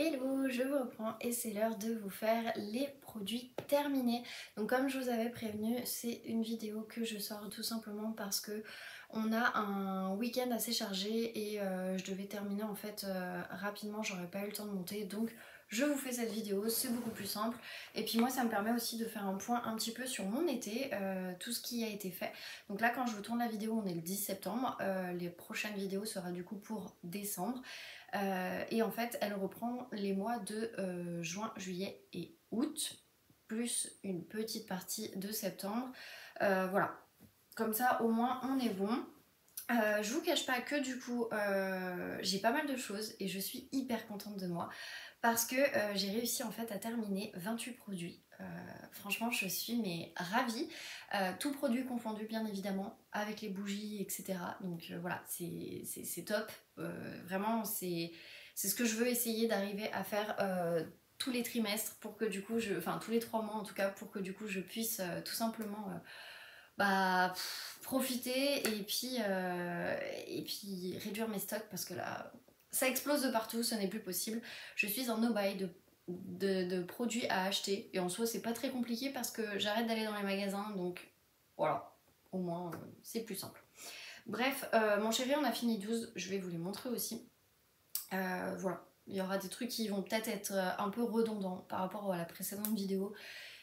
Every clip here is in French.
Hello, je vous reprends et c'est l'heure de vous faire les produits terminés. Donc comme je vous avais prévenu, c'est une vidéo que je sors tout simplement parce que on a un week-end assez chargé et je devais terminer en fait rapidement, j'aurais pas eu le temps de monter, donc je vous fais cette vidéo, c'est beaucoup plus simple. Et puis moi ça me permet aussi de faire un point un petit peu sur mon été, tout ce qui a été fait. Donc là quand je vous tourne la vidéo on est le 10 septembre, les prochaines vidéos sera du coup pour décembre. Et en fait, elle reprend les mois de juin, juillet et août, plus une petite partie de septembre. Voilà, comme ça au moins on est bon. Je vous cache pas que du coup j'ai pas mal de choses et je suis hyper contente de moi parce que j'ai réussi en fait à terminer 28 produits. Franchement je suis mais ravie. Tout produit confondu bien évidemment avec les bougies etc. Donc voilà c'est top. Vraiment c'est ce que je veux essayer d'arriver à faire tous les trimestres pour que du coup enfin tous les 3 mois en tout cas pour que du coup je puisse tout simplement profiter et puis réduire mes stocks parce que là ça explose de partout, ce n'est plus possible. Je suis en no-buy de produits à acheter et en soi c'est pas très compliqué parce que j'arrête d'aller dans les magasins donc voilà, au moins c'est plus simple. Bref, mon chéri on a fini 12, je vais vous les montrer aussi. Voilà, il y aura des trucs qui vont peut-être être un peu redondants par rapport à la précédente vidéo.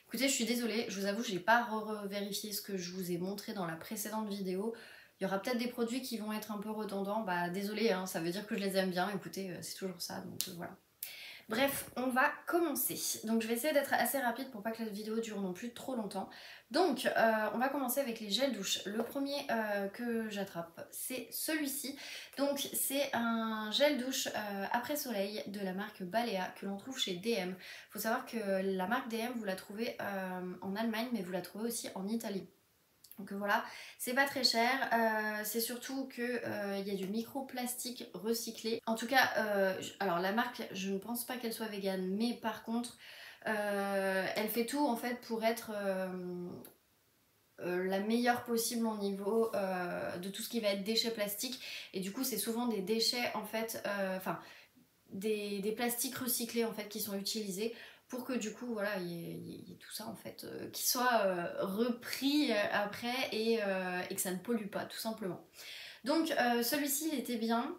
Écoutez, je suis désolée, je vous avoue, j'ai pas vérifié ce que je vous ai montré dans la précédente vidéo. Il y aura peut-être des produits qui vont être un peu redondants. Bah désolée, hein, ça veut dire que je les aime bien. Écoutez, c'est toujours ça, donc voilà. Bref, on va commencer. Donc je vais essayer d'être assez rapide pour pas que la vidéo dure non plus trop longtemps. Donc on va commencer avec les gels douche. Le premier que j'attrape, c'est celui-ci. Donc c'est un gel douche après soleil de la marque Balea que l'on trouve chez DM. Faut savoir que la marque DM, vous la trouvez en Allemagne, mais vous la trouvez aussi en Italie. Donc voilà, c'est pas très cher, c'est surtout que il y a du microplastique recyclé. En tout cas, alors la marque, je ne pense pas qu'elle soit végane, mais par contre, elle fait tout en fait pour être la meilleure possible au niveau de tout ce qui va être déchets plastiques. Et du coup, c'est souvent des déchets en fait, enfin des plastiques recyclés en fait qui sont utilisés pour que du coup voilà il y ait tout ça en fait qui soit repris après et que ça ne pollue pas tout simplement. Donc celui-ci il était bien.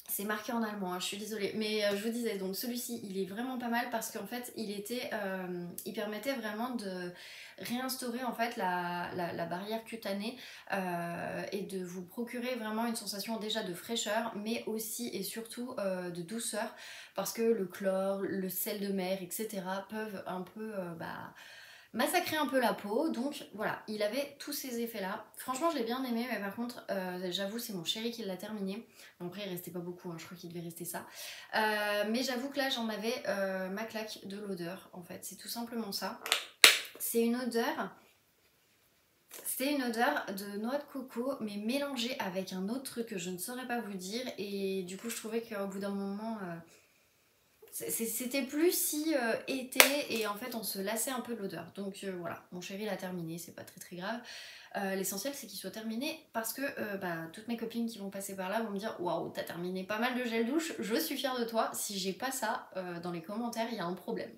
C'est marqué en allemand, hein, je suis désolée. Mais je vous disais, donc celui-ci, il est vraiment pas mal parce qu'en fait, il permettait vraiment de réinstaurer en fait la barrière cutanée et de vous procurer vraiment une sensation déjà de fraîcheur, mais aussi et surtout de douceur parce que le chlore, le sel de mer, etc. peuvent un peu massacrer un peu la peau, donc voilà, il avait tous ces effets là. Franchement je l'ai bien aimé, mais par contre j'avoue c'est mon chéri qui l'a terminé. Bon après il restait pas beaucoup, hein, je crois qu'il devait rester ça. Mais j'avoue que là j'en avais ma claque de l'odeur en fait, c'est tout simplement ça. C'est une odeur de noix de coco, mais mélangée avec un autre truc que je ne saurais pas vous dire. Et du coup, je trouvais qu'au bout d'un moment, c'était plus si été et en fait on se lassait un peu de l'odeur. Donc voilà, mon chéri l'a terminé, c'est pas très très grave. L'essentiel c'est qu'il soit terminé parce que toutes mes copines qui vont passer par là vont me dire waouh, t'as terminé pas mal de gel douche, je suis fière de toi. Si j'ai pas ça dans les commentaires, il y a un problème.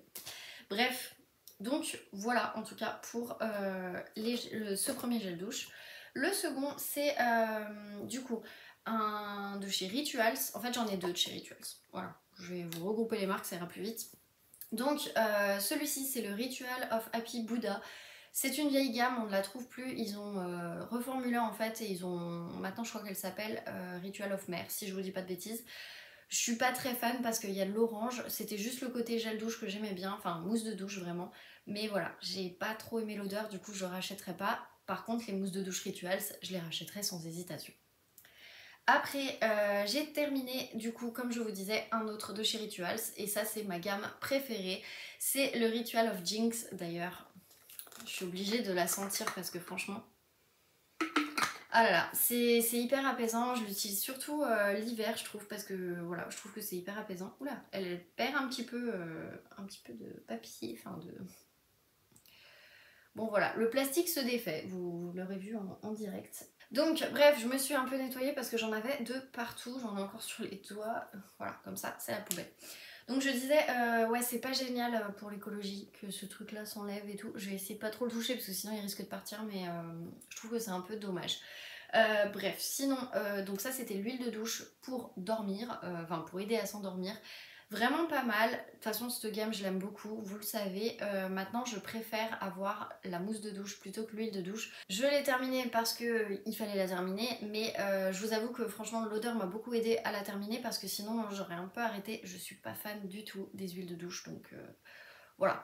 Bref, donc voilà en tout cas pour ce premier gel douche. Le second c'est du coup un de chez Rituals. En fait j'en ai deux de chez Rituals. Voilà, je vais vous regrouper les marques, ça ira plus vite. Donc celui-ci c'est le Ritual of Happy Buddha. C'est une vieille gamme, on ne la trouve plus. Ils ont reformulé en fait et ils ont maintenant je crois qu'elle s'appelle Ritual of Mer si je vous dis pas de bêtises. Je suis pas très fan parce qu'il y a de l'orange, c'était juste le côté gel douche que j'aimais bien, enfin mousse de douche vraiment. Mais voilà, j'ai pas trop aimé l'odeur, du coup je rachèterai pas. Par contre les mousses de douche Rituals, je les rachèterai sans hésitation. Après, j'ai terminé, du coup, comme je vous disais, un autre de chez Rituals. Et ça, c'est ma gamme préférée. C'est le Ritual of Jinx, d'ailleurs. Je suis obligée de la sentir parce que franchement... Ah là là, c'est hyper apaisant. Je l'utilise surtout l'hiver, je trouve, parce que voilà, je trouve que c'est hyper apaisant. Oula, elle perd un petit peu de papier, enfin de... Bon voilà, le plastique se défait, vous l'aurez vu en direct. Donc bref, je me suis un peu nettoyée parce que j'en avais de partout, j'en ai encore sur les doigts, voilà, comme ça, c'est la poubelle. Donc je disais, ouais c'est pas génial pour l'écologie que ce truc là s'enlève et tout. Je vais essayer de pas trop le toucher parce que sinon il risque de partir, mais je trouve que c'est un peu dommage. Bref, sinon, donc ça c'était l'huile de douche pour dormir, enfin pour aider à s'endormir. Vraiment pas mal. De toute façon, cette gamme, je l'aime beaucoup, vous le savez. Maintenant, je préfère avoir la mousse de douche plutôt que l'huile de douche. Je l'ai terminée parce que il fallait la terminer, mais je vous avoue que franchement, l'odeur m'a beaucoup aidé à la terminer parce que sinon, j'aurais un peu arrêté. Je suis pas fan du tout des huiles de douche, donc voilà.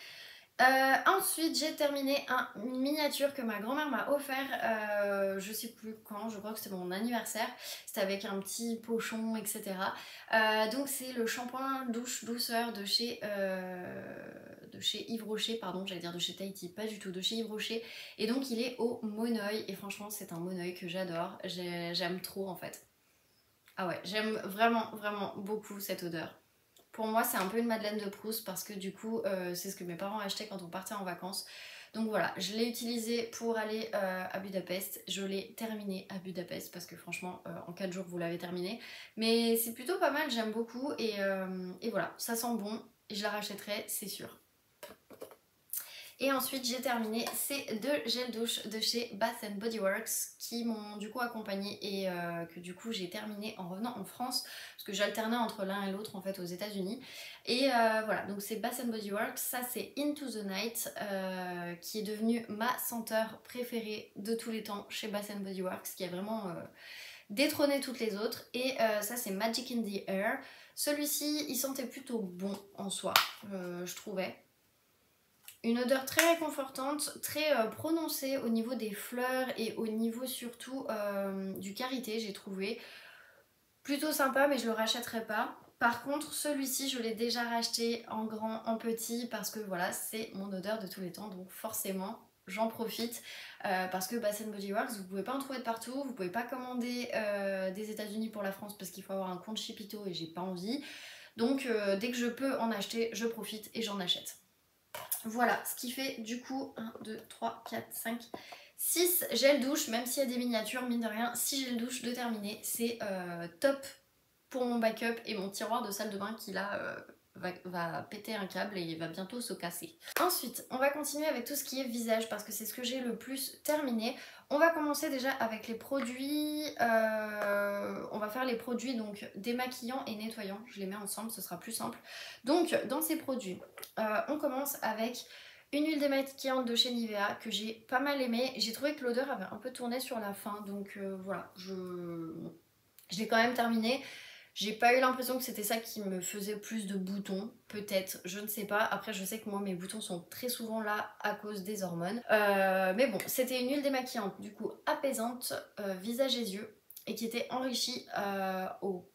Ensuite j'ai terminé une miniature que ma grand-mère m'a offert, je sais plus quand, je crois que c'était mon anniversaire, c'était avec un petit pochon etc. Donc c'est le shampoing douche douceur de chez Yves Rocher, pardon j'allais dire de chez Tahiti, pas du tout, de chez Yves Rocher, et donc il est au Moneuil et franchement c'est un Moneuil que j'adore, j'aime trop en fait. Ah ouais, j'aime vraiment vraiment beaucoup cette odeur. Pour moi, c'est un peu une Madeleine de Proust parce que du coup, c'est ce que mes parents achetaient quand on partait en vacances. Donc voilà, je l'ai utilisé pour aller à Budapest. Je l'ai terminé à Budapest parce que franchement, en 4 jours, vous l'avez terminé. Mais c'est plutôt pas mal, j'aime beaucoup. Et voilà, ça sent bon et je la rachèterai, c'est sûr. Et ensuite j'ai terminé ces deux gels douche de chez Bath Body Works qui m'ont du coup accompagnée et que du coup j'ai terminé en revenant en France parce que j'alternais entre l'un et l'autre en fait aux États-Unis. Et voilà, donc c'est Bath Body Works, ça c'est Into the Night qui est devenu ma senteur préférée de tous les temps chez Bath Body Works qui a vraiment détrôné toutes les autres. Et ça c'est Magic in the Air. Celui-ci il sentait plutôt bon en soi, je trouvais. Une odeur très réconfortante, très prononcée au niveau des fleurs et au niveau surtout du karité, j'ai trouvé. Plutôt sympa, mais je le rachèterai pas. Par contre, celui-ci, je l'ai déjà racheté en grand, en petit, parce que voilà, c'est mon odeur de tous les temps, donc forcément, j'en profite. Parce que Bath Body Works, vous pouvez pas en trouver de partout, vous pouvez pas commander des États-Unis pour la France parce qu'il faut avoir un compte Shipito et j'ai pas envie. Donc dès que je peux en acheter, je profite et j'en achète. Voilà, ce qui fait du coup 1, 2, 3, 4, 5, 6 gels douche, même s'il y a des miniatures, mine de rien, 6 gels douche de terminer. C'est top pour mon backup et mon tiroir de salle de bain qui là va péter un câble et va bientôt se casser. Ensuite, on va continuer avec tout ce qui est visage parce que c'est ce que j'ai le plus terminé. On va commencer déjà avec les produits, on va faire les produits donc démaquillants et nettoyants, je les mets ensemble, ce sera plus simple. Donc dans ces produits, on commence avec une huile démaquillante de chez Nivea que j'ai pas mal aimée. J'ai trouvé que l'odeur avait un peu tourné sur la fin, donc voilà, je l'ai quand même terminée. J'ai pas eu l'impression que c'était ça qui me faisait plus de boutons, peut-être, je ne sais pas. Après, je sais que moi, mes boutons sont très souvent là à cause des hormones. Mais bon, c'était une huile démaquillante, du coup, apaisante, visage et yeux, et qui était enrichie au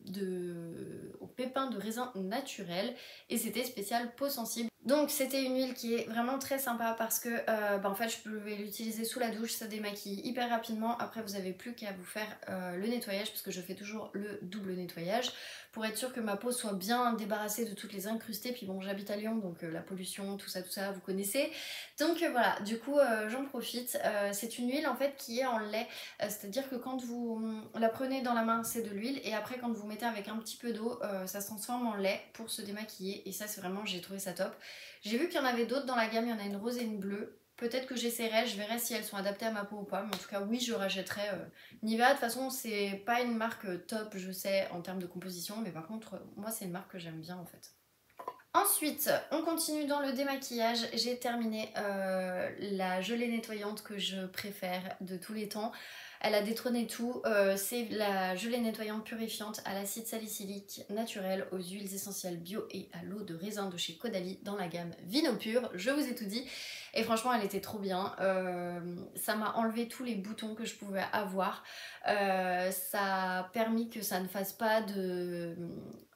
pépins de raisin naturel, et c'était spécial peau sensible. Donc c'était une huile qui est vraiment très sympa parce que en fait je pouvais l'utiliser sous la douche, ça démaquille hyper rapidement. Après vous n'avez plus qu'à vous faire le nettoyage parce que je fais toujours le double nettoyage pour être sûr que ma peau soit bien débarrassée de toutes les incrustées. Puis bon, j'habite à Lyon donc la pollution, tout ça vous connaissez. Donc voilà, du coup j'en profite. C'est une huile en fait qui est en lait, c'est-à-dire que quand vous la prenez dans la main c'est de l'huile et après quand vous mettez avec un petit peu d'eau ça se transforme en lait pour se démaquiller et ça c'est vraiment, j'ai trouvé ça top. J'ai vu qu'il y en avait d'autres dans la gamme, il y en a une rose et une bleue. Peut-être que j'essaierai, je verrai si elles sont adaptées à ma peau ou pas. Mais en tout cas, oui, je rachèterai Nivea. De toute façon, c'est pas une marque top, je sais, en termes de composition. Mais par contre, moi, c'est une marque que j'aime bien en fait. Ensuite, on continue dans le démaquillage. J'ai terminé la gelée nettoyante que je préfère de tous les temps. Elle a détrôné tout, c'est la gelée nettoyante purifiante à l'acide salicylique naturel, aux huiles essentielles bio et à l'eau de raisin de chez Caudalie dans la gamme Vino Pur, je vous ai tout dit. Et franchement elle était trop bien, ça m'a enlevé tous les boutons que je pouvais avoir, ça a permis que ça ne fasse pas de...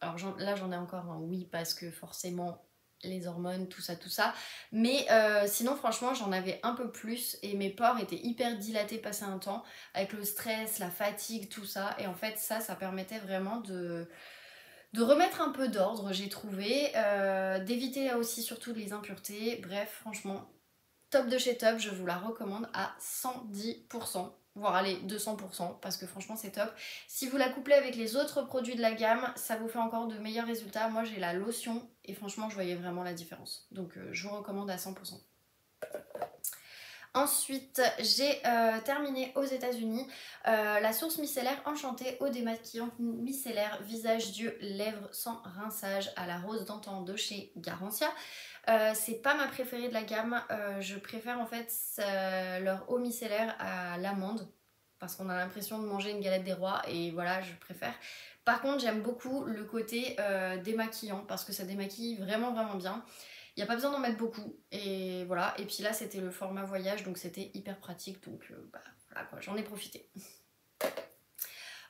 Alors là j'en ai encore un oui parce que forcément... les hormones, tout ça. Mais sinon, franchement, j'en avais un peu plus et mes pores étaient hyper dilatés passé un temps avec le stress, la fatigue, tout ça. Et en fait, ça permettait vraiment de remettre un peu d'ordre, j'ai trouvé, d'éviter aussi surtout les impuretés. Bref, franchement, top de chez top, je vous la recommande à 110%. voire allez 200% parce que franchement c'est top. Si vous la couplez avec les autres produits de la gamme, ça vous fait encore de meilleurs résultats. Moi j'ai la lotion et franchement je voyais vraiment la différence. Donc je vous recommande à 100%. Ensuite, j'ai terminé aux États-Unis la source micellaire enchantée eau démaquillante micellaire visage, yeux, lèvres sans rinçage à la rose d'antan de chez Garantia. C'est pas ma préférée de la gamme, je préfère en fait leur eau micellaire à l'amande parce qu'on a l'impression de manger une galette des rois et voilà, je préfère. Par contre, j'aime beaucoup le côté démaquillant parce que ça démaquille vraiment vraiment bien. Il n'y a pas besoin d'en mettre beaucoup et voilà. Et puis là c'était le format voyage donc c'était hyper pratique donc bah, voilà quoi, j'en ai profité.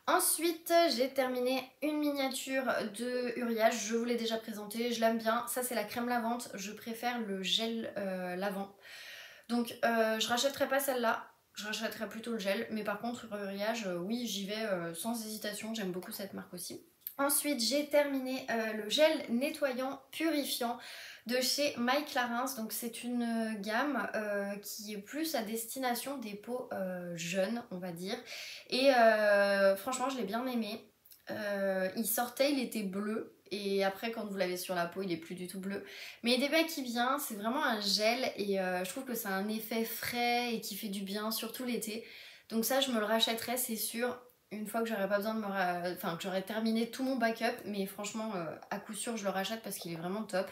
Ensuite j'ai terminé une miniature de Uriage, je vous l'ai déjà présentée, je l'aime bien. Ça c'est la crème lavante, je préfère le gel lavant. Donc je rachèterai pas celle-là, je rachèterai plutôt le gel. Mais par contre Uriage, oui j'y vais sans hésitation, j'aime beaucoup cette marque aussi. Ensuite, j'ai terminé le gel nettoyant purifiant de chez My Clarins. Donc c'est une gamme qui est plus à destination des peaux jeunes, on va dire. Et franchement, je l'ai bien aimé. Il sortait, il était bleu. Et après, quand vous l'avez sur la peau, il est plus du tout bleu. Mais il démaquille bien, c'est vraiment un gel. Et je trouve que ça a un effet frais et qui fait du bien, surtout l'été. Donc ça, je me le rachèterai, c'est sûr, une fois que j'aurai pas besoin de enfin que j'aurai terminé tout mon backup, mais franchement à coup sûr je le rachète parce qu'il est vraiment top.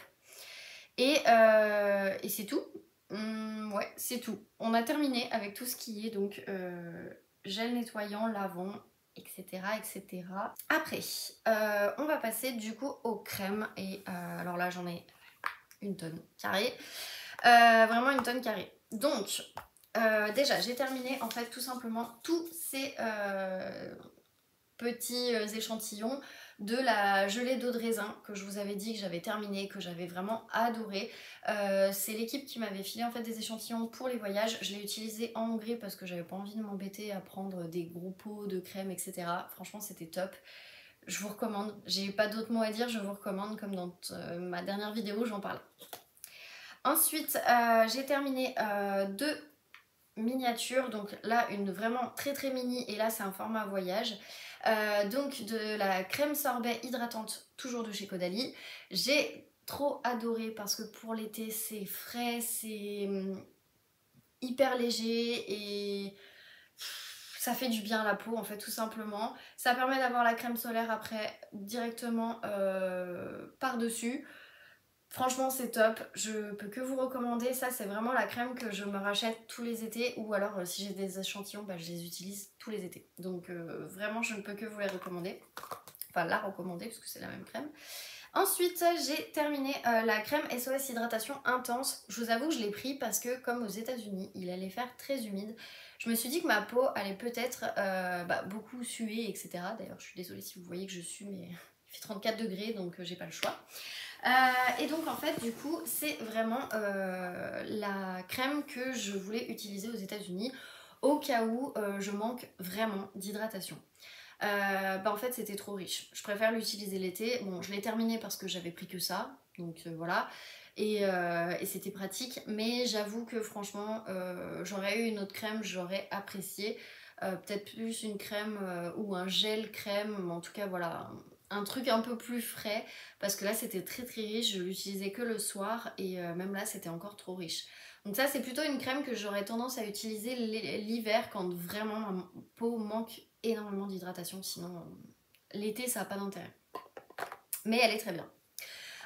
Et c'est tout. Ouais, c'est tout. On a terminé avec tout ce qui est donc gel nettoyant, lavant, etc. etc. Après, on va passer du coup aux crèmes. Et alors là j'en ai une tonne carrée. Vraiment une tonne carrée. Donc déjà, j'ai terminé en fait tout simplement tous ces petits échantillons de la gelée d'eau de raisin que je vous avais dit que j'avais terminé, que j'avais vraiment adoré. C'est l'équipe qui m'avait filé en fait des échantillons pour les voyages. Je l'ai utilisé en Hongrie parce que j'avais pas envie de m'embêter à prendre des gros pots de crème, etc. Franchement, c'était top. Je vous recommande. J'ai pas d'autres mots à dire, je vous recommande comme dans ma dernière vidéo, j'en parlais. Ensuite, j'ai terminé deux miniatures, donc là une vraiment très très mini et là c'est un format voyage. Donc de la crème sorbet hydratante, toujours de chez Caudalie. J'ai trop adoré parce que pour l'été c'est frais, c'est hyper léger et ça fait du bien à la peau en fait tout simplement. Ça permet d'avoir la crème solaire après directement par-dessus. Franchement c'est top, je peux que vous recommander, ça c'est vraiment la crème que je me rachète tous les étés ou alors si j'ai des échantillons, bah, je les utilise tous les étés. Donc vraiment je ne peux que vous les recommander, enfin la recommander parce que c'est la même crème. Ensuite j'ai terminé la crème SOS Hydratation Intense. Je vous avoue que je l'ai pris parce que comme aux États-Unis il allait faire très humide, je me suis dit que ma peau allait peut-être beaucoup suer, etc. D'ailleurs je suis désolée si vous voyez que je sue mais il fait 34 degrés donc j'ai pas le choix. Et donc en fait du coup c'est vraiment la crème que je voulais utiliser aux États-Unis au cas où je manque vraiment d'hydratation. En fait c'était trop riche, je préfère l'utiliser l'été. Bon, je l'ai terminé parce que j'avais pris que ça, donc voilà, et c'était pratique, mais j'avoue que franchement j'aurais eu une autre crème, j'aurais apprécié. Peut-être plus une crème ou un gel crème, en tout cas voilà, un truc un peu plus frais parce que là c'était très très riche, je l'utilisais que le soir et même là c'était encore trop riche. Donc ça c'est plutôt une crème que j'aurais tendance à utiliser l'hiver quand vraiment ma peau manque énormément d'hydratation, sinon l'été ça n'a pas d'intérêt. Mais elle est très bien.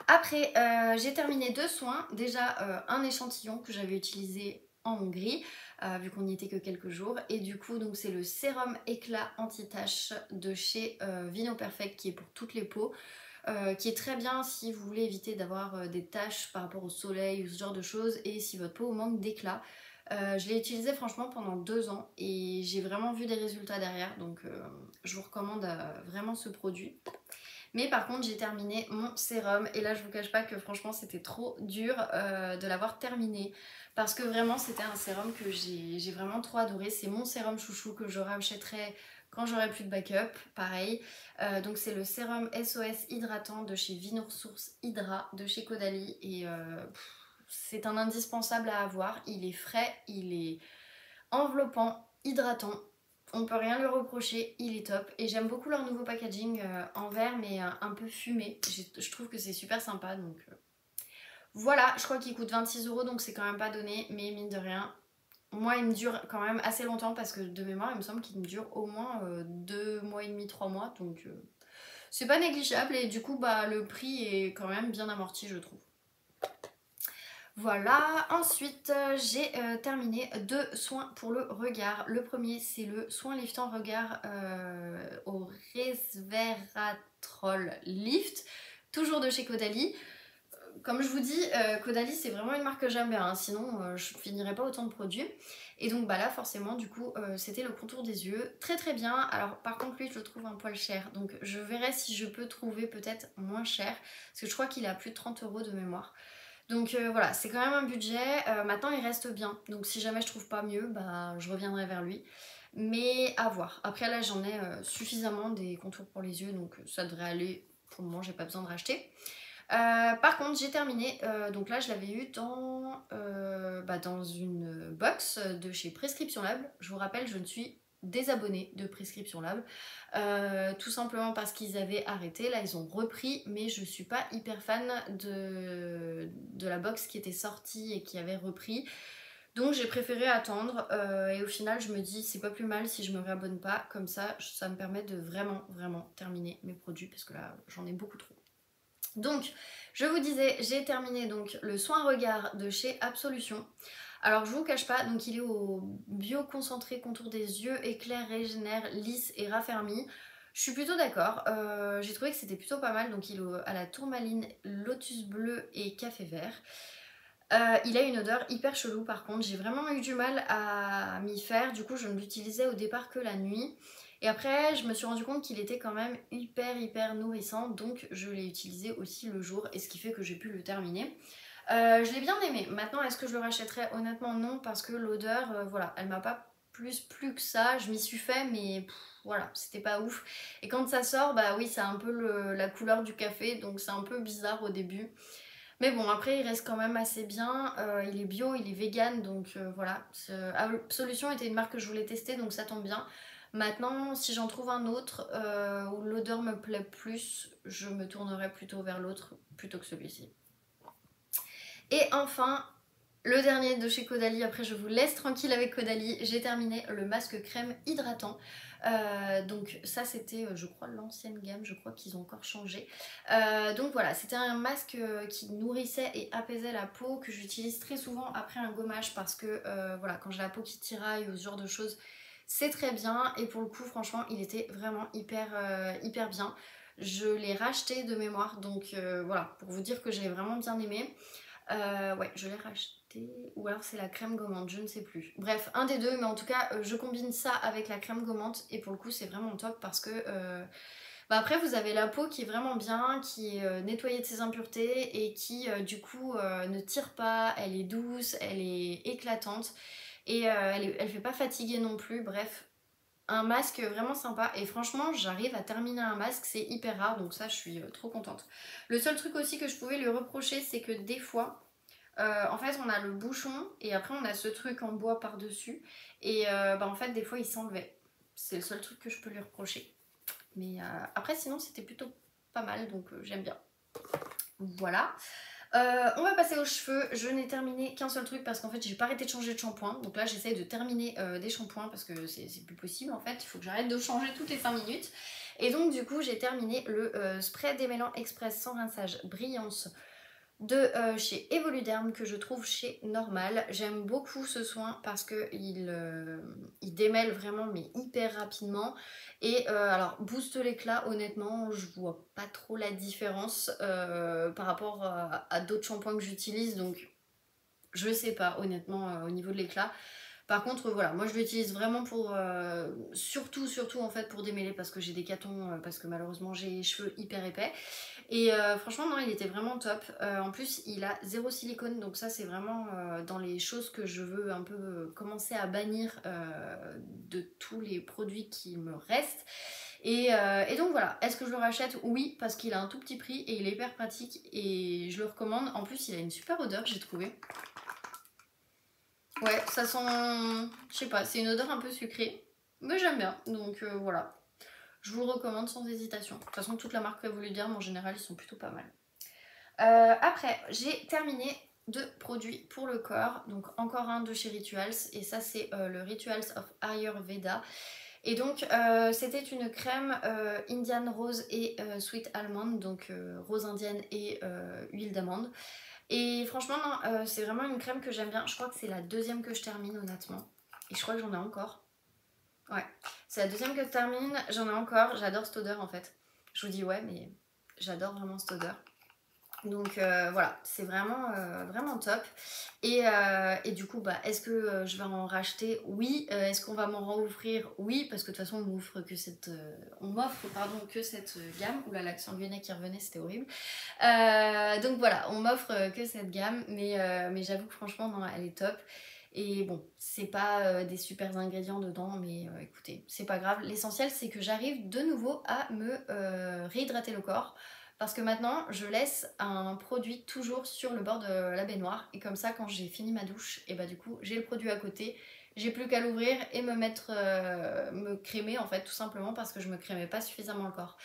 Après j'ai terminé deux soins, déjà un échantillon que j'avais utilisé en Hongrie, vu qu'on n'y était que quelques jours, et du coup donc c'est le sérum éclat anti-tache de chez Vino Perfect qui est pour toutes les peaux, qui est très bien si vous voulez éviter d'avoir des taches par rapport au soleil ou ce genre de choses et si votre peau manque d'éclat. Je l'ai utilisé franchement pendant 2 ans et j'ai vraiment vu des résultats derrière, donc je vous recommande vraiment ce produit. Mais par contre j'ai terminé mon sérum et là je vous cache pas que franchement c'était trop dur de l'avoir terminé parce que vraiment c'était un sérum que j'ai vraiment trop adoré. C'est mon sérum chouchou que je rachèterai quand j'aurai plus de backup, pareil. Donc c'est le sérum SOS hydratant de chez Vinoursource Hydra de chez Caudalie et c'est un indispensable à avoir. Il est frais, il est enveloppant, hydratant. On peut rien lui reprocher, il est top. Et j'aime beaucoup leur nouveau packaging en verre mais un peu fumé. Je trouve que c'est super sympa donc voilà, je crois qu'il coûte 26 euros donc c'est quand même pas donné, mais mine de rien, moi il me dure quand même assez longtemps parce que de mémoire il me semble qu'il me dure au moins 2 mois et demi, 3 mois donc c'est pas négligeable et du coup bah le prix est quand même bien amorti je trouve. Voilà, ensuite j'ai terminé 2 soins pour le regard. Le premier c'est le soin liftant regard au resveratrol lift, toujours de chez Caudalie. Comme je vous dis, Caudalie c'est vraiment une marque que j'aime bien, hein, sinon je finirais pas autant de produits. Et donc bah là forcément du coup c'était le contour des yeux, très très bien. Alors par contre lui je le trouve un poil cher, donc je verrai si je peux trouver peut-être moins cher, parce que je crois qu'il est à plus de 30 euros de mémoire. Donc voilà, c'est quand même un budget, maintenant il reste bien, donc si jamais je trouve pas mieux, bah je reviendrai vers lui. Mais à voir. Après là j'en ai suffisamment des contours pour les yeux, donc ça devrait aller. Pour le moment j'ai pas besoin de racheter. Par contre j'ai terminé, donc là je l'avais eu dans une box de chez Prescription Lab. Je vous rappelle, je ne suis désabonnée de Prescription Lab, tout simplement parce qu'ils avaient arrêté, là ils ont repris, mais je suis pas hyper fan de la box qui était sortie et qui avait repris. Donc j'ai préféré attendre et au final je me dis c'est pas plus mal si je me réabonne pas, comme ça me permet de vraiment terminer mes produits parce que là j'en ai beaucoup trop. Donc, je vous disais, j'ai terminé donc le soin regard de chez Absolution. Alors, je vous cache pas, donc il est au bio concentré contour des yeux, éclair, régénère, lisse et raffermi. Je suis plutôt d'accord, j'ai trouvé que c'était plutôt pas mal, donc il est à la tourmaline, lotus bleu et café vert. Il a une odeur hyper chelou par contre, j'ai vraiment eu du mal à m'y faire, du coup je ne l'utilisais au départ que la nuit. Et après je me suis rendu compte qu'il était quand même hyper nourrissant, donc je l'ai utilisé aussi le jour, et ce qui fait que j'ai pu le terminer. Je l'ai bien aimé. Maintenant est-ce que je le rachèterais? Honnêtement non, parce que l'odeur, voilà, elle m'a pas plus plu que ça, je m'y suis fait mais voilà, c'était pas ouf. Et quand ça sort, bah oui c'est un peu la couleur du café, donc c'est un peu bizarre au début. Mais bon, après, il reste quand même assez bien. Il est bio, il est vegan, donc voilà. Absolution était une marque que je voulais tester, donc ça tombe bien. Maintenant, si j'en trouve un autre où l'odeur me plaît plus, je me tournerai plutôt vers l'autre plutôt que celui-ci. Et enfin, le dernier de chez Caudalie, après je vous laisse tranquille avec Caudalie, j'ai terminé le masque crème hydratant. Donc ça c'était je crois l'ancienne gamme, je crois qu'ils ont encore changé. Donc voilà, c'était un masque qui nourrissait et apaisait la peau, que j'utilise très souvent après un gommage parce que voilà, quand j'ai la peau qui tiraille ou ce genre de choses, c'est très bien. Et pour le coup franchement il était vraiment hyper bien. Je l'ai racheté de mémoire, donc voilà, pour vous dire que j'ai vraiment bien aimé. Ouais, je l'ai racheté. Ou alors c'est la crème gommante, je ne sais plus. Bref, un des deux, mais en tout cas, je combine ça avec la crème gommante et pour le coup, c'est vraiment top parce que bah après, vous avez la peau qui est vraiment bien, qui est nettoyée de ses impuretés et qui, du coup, ne tire pas. Elle est douce, elle est éclatante et elle fait pas fatiguer non plus. Bref, un masque vraiment sympa et franchement j'arrive à terminer un masque, c'est hyper rare donc ça je suis trop contente. Le seul truc aussi que je pouvais lui reprocher c'est que des fois en fait on a le bouchon et après on a ce truc en bois par dessus et bah en fait des fois il s'enlevait. C'est le seul truc que je peux lui reprocher. Mais après sinon c'était plutôt pas mal donc j'aime bien. Voilà. On va passer aux cheveux. Je n'ai terminé qu'un seul truc parce qu'en fait j'ai pas arrêté de changer de shampoing. Donc là j'essaye de terminer des shampoings parce que c'est plus possible en fait. Il faut que j'arrête de changer toutes les 5 minutes. Et donc du coup j'ai terminé le spray démêlant express sans rinçage brillance de chez Evoluderm que je trouve chez Normal. J'aime beaucoup ce soin parce que il démêle vraiment mais hyper rapidement et alors booste l'éclat, honnêtement je vois pas trop la différence par rapport à d'autres shampoings que j'utilise, donc je sais pas honnêtement au niveau de l'éclat. Par contre voilà, moi je l'utilise vraiment pour surtout en fait pour démêler parce que j'ai des catons, parce que malheureusement j'ai les cheveux hyper épais. Et franchement non, il était vraiment top. En plus il a zéro silicone, donc ça c'est vraiment dans les choses que je veux un peu commencer à bannir de tous les produits qui me restent. Et donc voilà, est-ce que je le rachète? Oui, parce qu'il a un tout petit prix et il est hyper pratique et je le recommande. En plus il a une super odeur, j'ai trouvé. Ouais, ça sent, je sais pas, c'est une odeur un peu sucrée. mais j'aime bien, donc voilà. Je vous le recommande sans hésitation. De toute façon, toute la marque que vous voulez dire, mais en général, ils sont plutôt pas mal. Après, j'ai terminé 2 produits pour le corps. Donc encore un de chez Rituals. Et ça, c'est le Rituals of Ayurveda. Et donc, c'était une crème Indian Rose et Sweet Almond. Donc rose indienne et huile d'amande. Et franchement, c'est vraiment une crème que j'aime bien. Je crois que c'est la deuxième que je termine, honnêtement. Et je crois que j'en ai encore. Ouais, c'est la deuxième que je termine. J'en ai encore. J'adore cette odeur, en fait. Je vous dis ouais, mais j'adore vraiment cette odeur. Donc voilà, c'est vraiment, vraiment top. Et du coup, bah, est-ce que je vais en racheter? Oui. Est-ce qu'on va m'en rouvrir? Oui, parce que de toute façon, on m'offre que cette gamme. Oula, l'accent lyonnais qui revenait, c'était horrible. Donc voilà, on m'offre que cette gamme, mais j'avoue que franchement, non, elle est top. Et bon, c'est pas des super ingrédients dedans, mais écoutez, c'est pas grave. L'essentiel, c'est que j'arrive de nouveau à me réhydrater le corps. Parce que maintenant, je laisse un produit toujours sur le bord de la baignoire. Et comme ça, quand j'ai fini ma douche, et bah du coup, j'ai le produit à côté. J'ai plus qu'à l'ouvrir et me crémer en fait, tout simplement parce que je me crémais pas suffisamment le corps.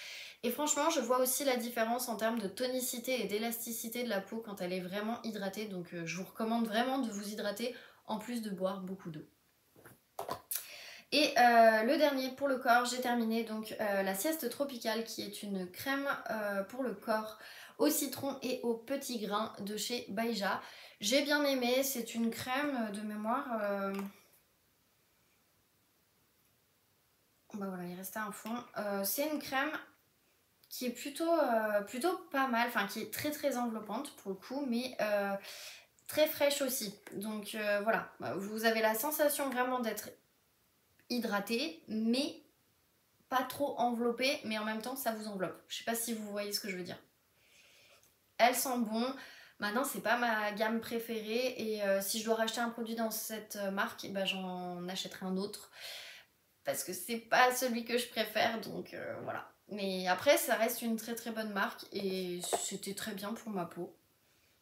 Et franchement, je vois aussi la différence en termes de tonicité et d'élasticité de la peau quand elle est vraiment hydratée. Donc je vous recommande vraiment de vous hydrater en plus de boire beaucoup d'eau. Et le dernier pour le corps, j'ai terminé donc la sieste tropicale qui est une crème pour le corps au citron et aux petits grains de chez Baija. J'ai bien aimé, c'est une crème de mémoire. Bah voilà, il restait un fond. C'est une crème qui est plutôt pas mal, enfin qui est très très enveloppante pour le coup, mais très fraîche aussi. Donc voilà, vous avez la sensation vraiment d'être hydraté, mais pas trop enveloppé, mais en même temps ça vous enveloppe. Je sais pas si vous voyez ce que je veux dire. Elle sent bon. Maintenant, c'est pas ma gamme préférée et si je dois racheter un produit dans cette marque, bah, j'en achèterai un autre parce que c'est pas celui que je préfère, donc voilà. Mais après, ça reste une très très bonne marque et c'était très bien pour ma peau.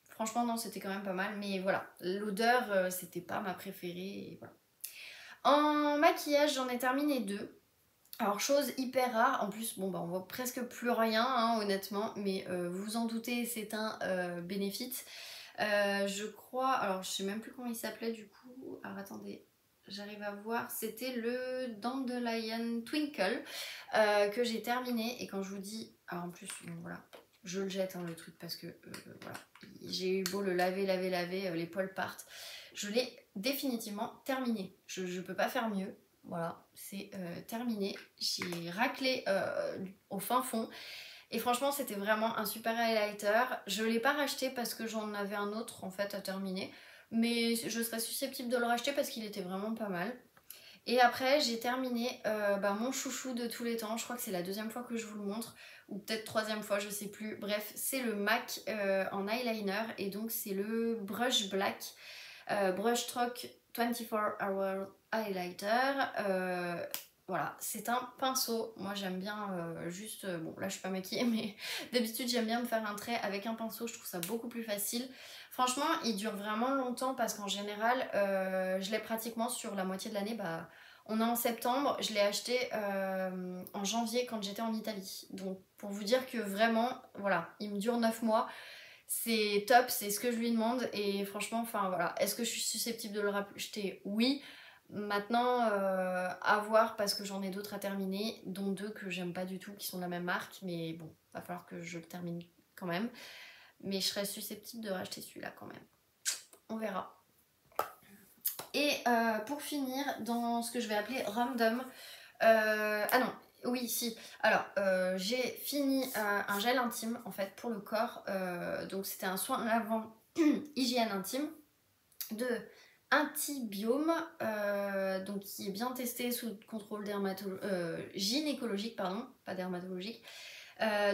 Franchement, non, c'était quand même pas mal, mais voilà, l'odeur, c'était pas ma préférée. Et voilà. En maquillage, j'en ai terminé 2. Alors, chose hyper rare, en plus, bon, bah, on voit presque plus rien, hein, honnêtement, mais vous vous en doutez, c'est un Benefit. Je crois, alors je sais même plus comment il s'appelait du coup. Alors, attendez, j'arrive à voir. C'était le Dandelion Twinkle que j'ai terminé. Et quand je vous dis, alors en plus, bon, voilà, je le jette, hein, le truc, parce que voilà, j'ai eu beau le laver, les poils partent. Je l'ai définitivement terminé. Je peux pas faire mieux. Voilà, c'est terminé. J'ai raclé au fin fond. Et franchement, c'était vraiment un super highlighter. Je ne l'ai pas racheté parce que j'en avais un autre en fait à terminer. Mais je serais susceptible de le racheter parce qu'il était vraiment pas mal. Et après, j'ai terminé mon chouchou de tous les temps. Je crois que c'est la deuxième fois que je vous le montre. Ou peut-être troisième fois, je sais plus. Bref, c'est le MAC en eyeliner. Et donc, c'est le Brush Black. Brush Stroke 24 Hour Highlighter. Voilà, c'est un pinceau. Moi j'aime bien juste, bon là je suis pas maquillée, mais d'habitude j'aime bien me faire un trait avec un pinceau, je trouve ça beaucoup plus facile. Franchement, il dure vraiment longtemps parce qu'en général, je l'ai pratiquement sur la moitié de l'année. Bah, on est en septembre, je l'ai acheté en janvier quand j'étais en Italie. Donc pour vous dire que vraiment, voilà, il me dure 9 mois. C'est top, c'est ce que je lui demande et franchement, enfin voilà, est-ce que je suis susceptible de le racheter? Oui. Maintenant, à voir parce que j'en ai d'autres à terminer, dont 2 que j'aime pas du tout, qui sont de la même marque, mais bon, va falloir que je le termine quand même. Mais je serais susceptible de racheter celui-là quand même. On verra. Et pour finir, dans ce que je vais appeler random, ah non, oui, si. Alors, j'ai fini un gel intime en fait pour le corps. Donc, c'était un soin lavant hygiène intime de Intibiome, donc qui est bien testé sous contrôle gynécologique, pardon, pas dermatologique.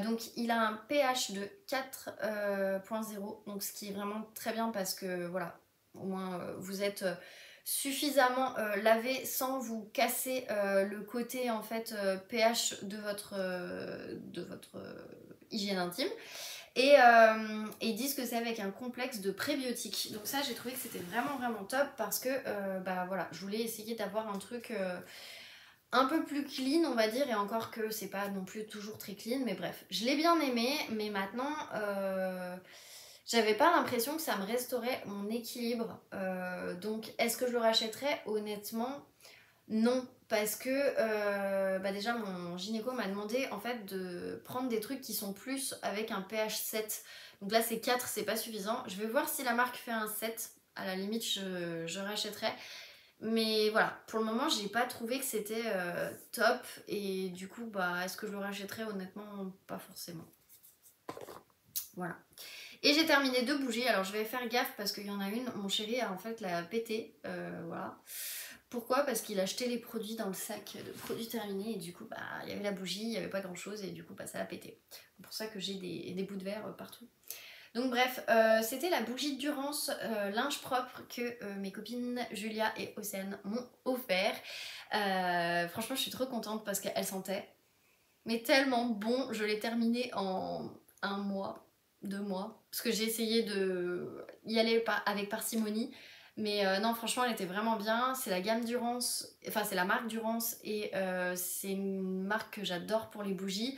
Donc il a un pH de 4.0, donc ce qui est vraiment très bien parce que voilà, au moins vous êtes suffisamment lavé sans vous casser le côté en fait pH de votre hygiène intime. Et ils disent que c'est avec un complexe de prébiotiques. Donc ça, j'ai trouvé que c'était vraiment vraiment top parce que bah voilà, je voulais essayer d'avoir un truc un peu plus clean on va dire, et encore que c'est pas non plus toujours très clean, mais bref, je l'ai bien aimé, mais maintenant j'avais pas l'impression que ça me restaurait mon équilibre, donc est-ce que je le rachèterais? Honnêtement non, parce que bah déjà mon gynéco m'a demandé en fait de prendre des trucs qui sont plus avec un pH 7, donc là c'est 4, c'est pas suffisant, je vais voir si la marque fait un 7, à la limite je rachèterai. Mais voilà, pour le moment, j'ai pas trouvé que c'était top. Et du coup, bah, est-ce que je le rachèterais? Honnêtement, pas forcément. Voilà. Et j'ai terminé 2 bougies. Alors, je vais faire gaffe parce qu'il y en a une, mon chéri a en fait la pété. Voilà. Pourquoi? Parce qu'il a acheté les produits dans le sac de produits terminés. Et du coup, bah, il y avait la bougie, il n'y avait pas grand chose. Et du coup, bah, ça l'a pété. C'est pour ça que j'ai des bouts de verre partout. Donc bref, c'était la bougie Durance linge propre que mes copines Julia et Océane m'ont offert. Franchement, je suis trop contente parce qu'elle sentait mais tellement bon. Je l'ai terminée en 1 mois, 2 mois, parce que j'ai essayé de y aller avec parcimonie. Mais non, franchement, elle était vraiment bien. C'est la gamme Durance, enfin c'est la marque Durance et c'est une marque que j'adore pour les bougies.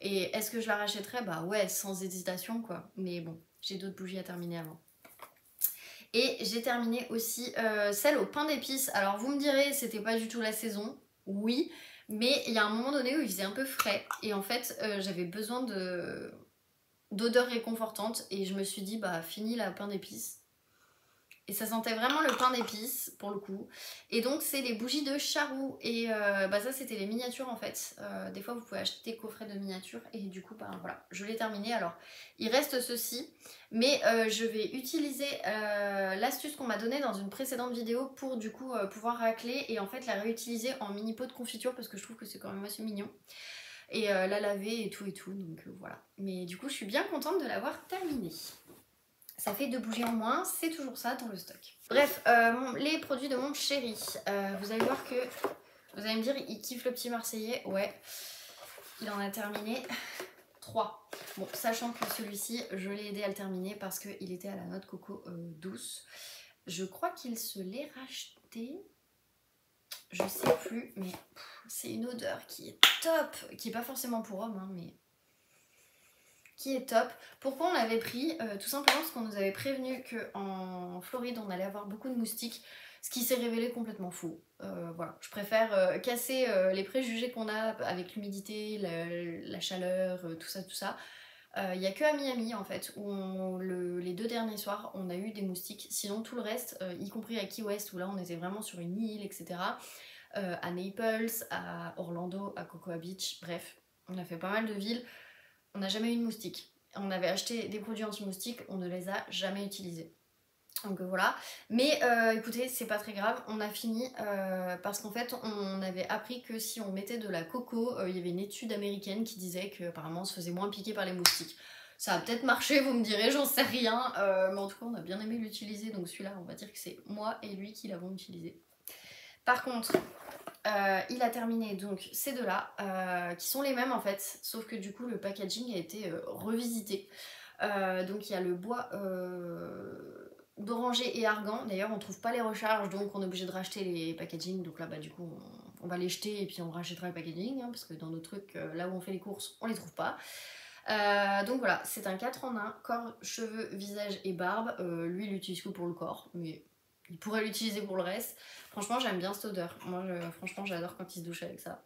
Et est-ce que je la rachèterais? Bah ouais, sans hésitation quoi. Mais bon, j'ai d'autres bougies à terminer avant. Et j'ai terminé aussi celle au pain d'épices. Alors vous me direz, c'était pas du tout la saison. Oui, mais il y a un moment donné où il faisait un peu frais. Et en fait, j'avais besoin d'odeur réconfortante. Et je me suis dit, bah fini la pain d'épices. Et ça sentait vraiment le pain d'épices pour le coup. Et donc c'est les bougies de Charroux. Et bah ça c'était les miniatures en fait. Des fois vous pouvez acheter des coffrets de miniatures. Et du coup bah voilà, je l'ai terminé. Alors il reste ceci. Mais je vais utiliser l'astuce qu'on m'a donnée dans une précédente vidéo pour du coup pouvoir racler. Et en fait la réutiliser en mini pot de confiture. Parce que je trouve que c'est quand même assez mignon. Et la laver et tout. Donc voilà. Mais du coup je suis bien contente de l'avoir terminée. Ça fait 2 bougies en moins, c'est toujours ça dans le stock. Bref, les produits de mon chéri. Vous allez voir que, vous allez me dire, il kiffe le petit Marseillais. Ouais, il en a terminé 3. Bon, sachant que celui-ci, je l'ai aidé à le terminer parce qu'il était à la noix de coco douce. Je crois qu'il se l'est racheté. Je sais plus, mais c'est une odeur qui est top. Qui est pas forcément pour homme, hein, mais qui est top. Pourquoi on l'avait pris? Tout simplement parce qu'on nous avait prévenu qu'en Floride on allait avoir beaucoup de moustiques, ce qui s'est révélé complètement faux. Voilà, je préfère casser les préjugés qu'on a avec l'humidité, la chaleur, tout ça. Il n'y a que à Miami en fait où les 2 derniers soirs on a eu des moustiques. Sinon tout le reste, y compris à Key West où là on était vraiment sur une île, etc. À Naples, à Orlando, à Cocoa Beach, bref, on a fait pas mal de villes. On n'a jamais eu de moustiques. On avait acheté des produits anti-moustiques, on ne les a jamais utilisés. Donc voilà. Mais écoutez, c'est pas très grave, on a fini parce qu'en fait on avait appris que si on mettait de la coco, il y avait une étude américaine qui disait qu'apparemment on se faisait moins piquer par les moustiques. Ça a peut-être marché, vous me direz, j'en sais rien. Mais en tout cas on a bien aimé l'utiliser, donc celui-là on va dire que c'est moi et lui qui l'avons utilisé. Par contre, il a terminé donc ces deux-là, qui sont les mêmes en fait, sauf que du coup le packaging a été revisité. Donc il y a le bois d'oranger et argan. D'ailleurs on trouve pas les recharges, donc on est obligé de racheter les packaging. Donc là bah du coup on va les jeter et puis on rachètera le packaging, hein, parce que dans nos trucs, là où on fait les courses, on les trouve pas. Donc voilà, c'est un 4 en 1, corps, cheveux, visage et barbe. Lui il l'utilise que pour le corps, mais il pourrait l'utiliser pour le reste. Franchement, j'aime bien cette odeur. Moi, franchement, j'adore quand il se douche avec ça.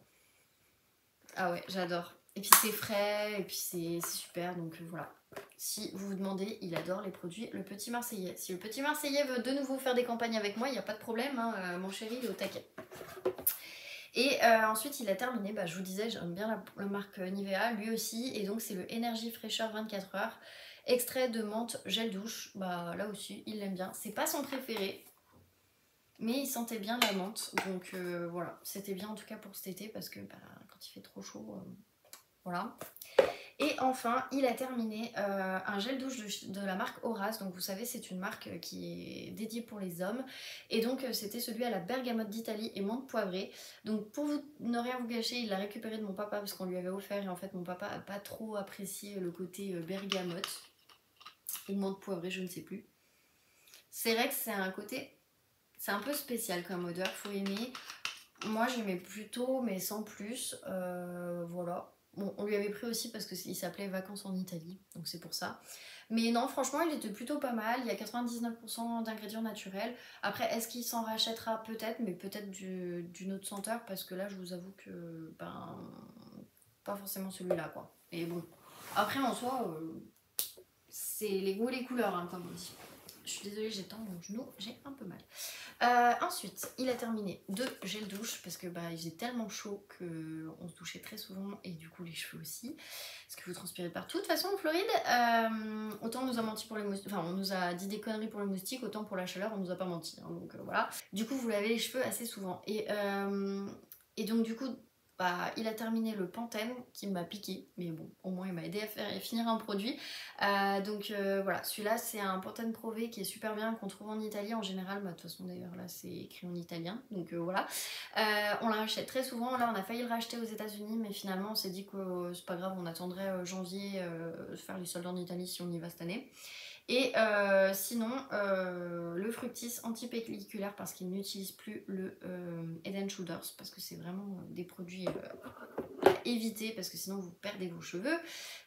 Ah ouais, j'adore. Et puis c'est frais, et puis c'est super, donc voilà. Si vous vous demandez, il adore les produits Le Petit Marseillais. Si le Petit Marseillais veut de nouveau faire des campagnes avec moi, il n'y a pas de problème, hein, mon chéri, il est au taquet. Et ensuite, il a terminé, bah, je vous disais, j'aime bien la marque Nivea, lui aussi. Et donc, c'est le Energy Fraîcheur 24 heures. Extrait de menthe, gel douche. Bah là aussi, il l'aime bien. C'est pas son préféré, mais il sentait bien la menthe, donc voilà, c'était bien en tout cas pour cet été parce que bah, quand il fait trop chaud, voilà. Et enfin, il a terminé un gel douche de la marque Horace. Donc vous savez, c'est une marque qui est dédiée pour les hommes. Et donc c'était celui à la bergamote d'Italie et menthe poivrée. Donc pour ne rien vous gâcher, il l'a récupéré de mon papa parce qu'on lui avait offert. Et en fait, mon papa n'a pas trop apprécié le côté bergamote ou menthe poivrée, je ne sais plus. C'est vrai que c'est un côté... C'est un peu spécial comme odeur, faut aimer. Moi j'aimais plutôt mais sans plus, voilà. Bon, on lui avait pris aussi parce qu'il s'appelait Vacances en Italie, donc c'est pour ça. Mais non, franchement, il était plutôt pas mal. Il y a 99% d'ingrédients naturels. Après, est-ce qu'il s'en rachètera? Peut-être, mais peut-être d'une autre senteur, parce que là, je vous avoue que, ben, pas forcément celui-là, quoi. Et bon, après, en soi, c'est les goûts et les couleurs, hein, comme on dit. Je suis désolée, j'ai tant mon genou, j'ai un peu mal. Ensuite, il a terminé 2 gels douche parce que bah, il faisait tellement chaud qu'on se douchait très souvent et du coup les cheveux aussi. Parce que vous transpirez partout. De toute façon, en Floride, autant on nous a menti pour les moustiques, enfin on nous a dit des conneries pour les moustiques, autant pour la chaleur on nous a pas menti. Hein, donc voilà. Du coup, vous lavez les cheveux assez souvent. Et donc du coup, bah, il a terminé le Pantene qui m'a piqué, mais bon, au moins il m'a aidé à finir un produit. Voilà, celui-là c'est un Pantene Pro V qui est super bien, qu'on trouve en Italie en général. Bah, de toute façon d'ailleurs là c'est écrit en italien, donc voilà. On la rachète très souvent. Là on a failli le racheter aux États-Unis, mais finalement on s'est dit que c'est pas grave, on attendrait janvier faire les soldes en Italie si on y va cette année. Et sinon, le Fructis antipelliculaire parce qu'il n'utilise plus le Head & Shoulders parce que c'est vraiment des produits à éviter parce que sinon vous perdez vos cheveux,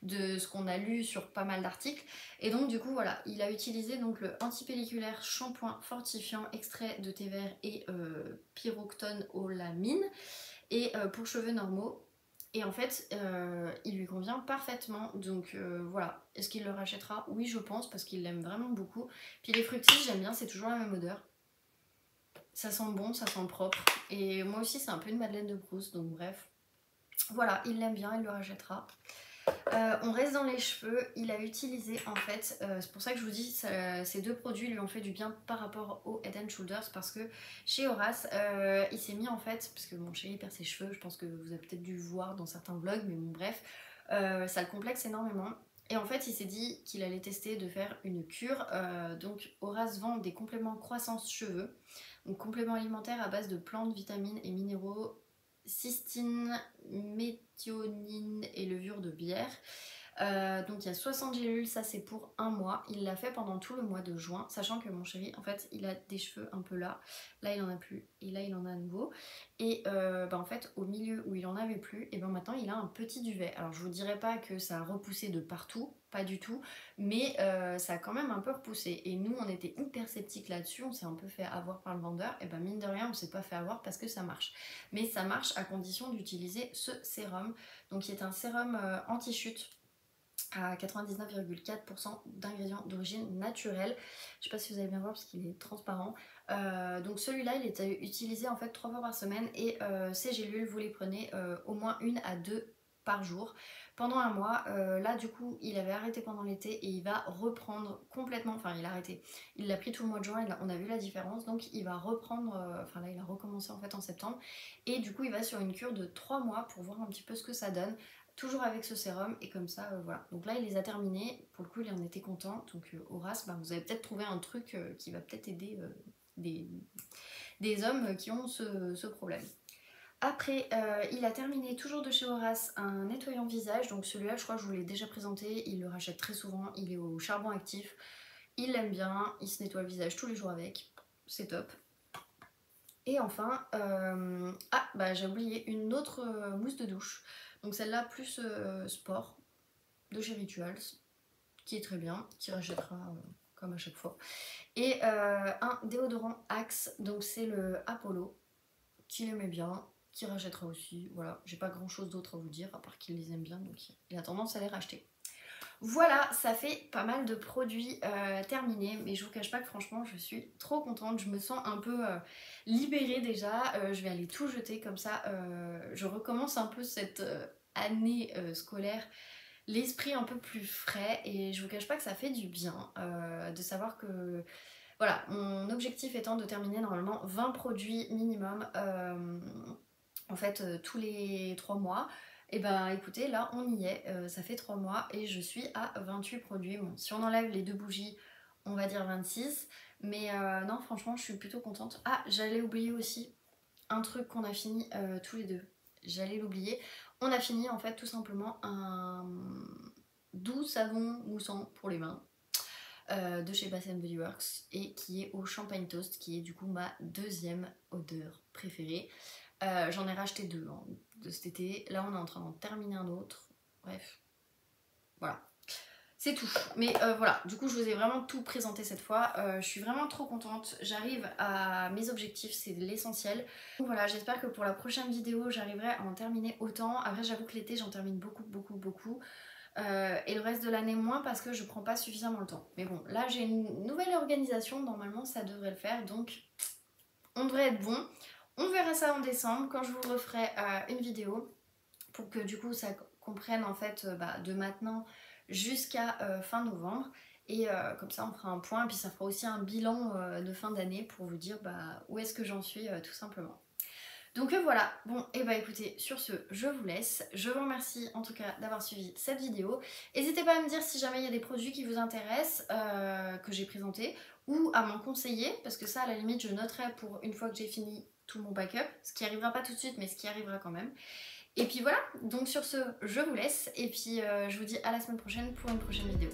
de ce qu'on a lu sur pas mal d'articles. Et donc du coup voilà, il a utilisé donc le antipelliculaire shampoing fortifiant extrait de thé vert et pyroxone au lamine et pour cheveux normaux. Et en fait, il lui convient parfaitement. Donc voilà. Est-ce qu'il le rachètera? Oui, je pense, parce qu'il l'aime vraiment beaucoup. Puis les Fructis, j'aime bien, c'est toujours la même odeur. Ça sent bon, ça sent propre. Et moi aussi, c'est un peu une Madeleine de Proust, donc bref. Voilà, il l'aime bien, il le rachètera. On reste dans les cheveux. Il a utilisé en fait, c'est pour ça que je vous dis, ces 2 produits lui ont fait du bien par rapport au Head & Shoulders parce que chez Horace, il s'est mis en fait, parce que mon chéri perd ses cheveux, je pense que vous avez peut-être dû le voir dans certains vlogs, mais bon bref, ça le complexe énormément. Et en fait, il s'est dit qu'il allait tester de faire une cure. Donc Horace vend des compléments croissance cheveux, donc compléments alimentaires à base de plantes, vitamines et minéraux, cystine, méthionine et levure de bière. Donc il y a 60 gélules, ça c'est pour un mois. Il l'a fait pendant tout le mois de juin, sachant que mon chéri, en fait, il a des cheveux un peu là il en a plus, et là il en a à nouveau. Et en fait, au milieu où il en avait plus, et ben maintenant il a un petit duvet. Alors je vous dirais pas que ça a repoussé de partout, pas du tout, mais ça a quand même un peu repoussé. Et nous, on était hyper sceptiques là-dessus, on s'est un peu fait avoir par le vendeur, et ben mine de rien, on s'est pas fait avoir parce que ça marche. Mais ça marche à condition d'utiliser ce sérum, donc qui est un sérum anti-chute à 99,4% d'ingrédients d'origine naturelle. Je sais pas si vous allez bien voir parce qu'il est transparent. Donc celui-là, il est utilisé en fait 3 fois par semaine et ces gélules, vous les prenez au moins 1 à 2 par jour pendant un mois. Là du coup il avait arrêté pendant l'été et il va reprendre complètement, enfin il a arrêté, il l'a pris tout le mois de juin, on a vu la différence, donc il va reprendre, enfin là il a recommencé en fait en septembre et du coup il va sur une cure de 3 mois pour voir un petit peu ce que ça donne, toujours avec ce sérum et comme ça voilà. Donc là il les a terminés, pour le coup il en était content, donc Horace, vous avez peut-être trouvé un truc qui va peut-être aider des hommes qui ont ce problème. Après, il a terminé toujours de chez Horace un nettoyant visage, donc celui-là je crois que je vous l'ai déjà présenté, il le rachète très souvent, il est au charbon actif, il l'aime bien, il se nettoie le visage tous les jours avec, c'est top. Et enfin, j'ai oublié une autre mousse de douche, donc celle-là plus sport, de chez Rituals, qui est très bien, qui rachètera comme à chaque fois. Et un déodorant Axe, donc c'est le Apollo, qui l'aimait bien, qui rachètera aussi. Voilà, j'ai pas grand chose d'autre à vous dire, à part qu'il les aime bien, donc il a tendance à les racheter. Voilà, ça fait pas mal de produits terminés, mais je vous cache pas que franchement je suis trop contente, je me sens un peu libérée déjà, je vais aller tout jeter comme ça, je recommence un peu cette année scolaire, l'esprit un peu plus frais et je vous cache pas que ça fait du bien de savoir que voilà, mon objectif étant de terminer normalement 20 produits minimum en fait tous les 3 mois. Et bah écoutez, là on y est, ça fait 3 mois et je suis à 28 produits. Bon, si on enlève les 2 bougies, on va dire 26. Mais non, franchement, je suis plutôt contente. Ah, j'allais oublier aussi un truc qu'on a fini tous les deux. J'allais l'oublier. On a fini en fait tout simplement un doux savon moussant pour les mains de chez Bath Body Works et qui est au champagne toast, qui est du coup ma deuxième odeur préférée. J'en ai racheté 2 hein, de cet été. Là on est en train d'en terminer un autre. Bref, voilà. C'est tout. Mais voilà, du coup je vous ai vraiment tout présenté cette fois. Je suis vraiment trop contente. J'arrive à mes objectifs, c'est l'essentiel. Donc voilà, j'espère que pour la prochaine vidéo, j'arriverai à en terminer autant. Après j'avoue que l'été, j'en termine beaucoup. Et le reste de l'année moins parce que je prends pas suffisamment le temps. Mais bon, là j'ai une nouvelle organisation, normalement ça devrait le faire. Donc on devrait être bon. On verra ça en décembre quand je vous referai une vidéo pour que du coup ça comprenne en fait de maintenant jusqu'à fin novembre et comme ça on fera un point et puis ça fera aussi un bilan de fin d'année pour vous dire où est-ce que j'en suis tout simplement. Donc voilà, bon et écoutez, sur ce je vous laisse, je vous remercie en tout cas d'avoir suivi cette vidéo. N'hésitez pas à me dire si jamais il y a des produits qui vous intéressent, que j'ai présentés, ou à m'en conseiller, parce que ça à la limite je noterai pour une fois que j'ai fini tout mon backup, ce qui arrivera pas tout de suite mais ce qui arrivera quand même. Et puis voilà, donc sur ce, je vous laisse et puis je vous dis à la semaine prochaine pour une prochaine vidéo.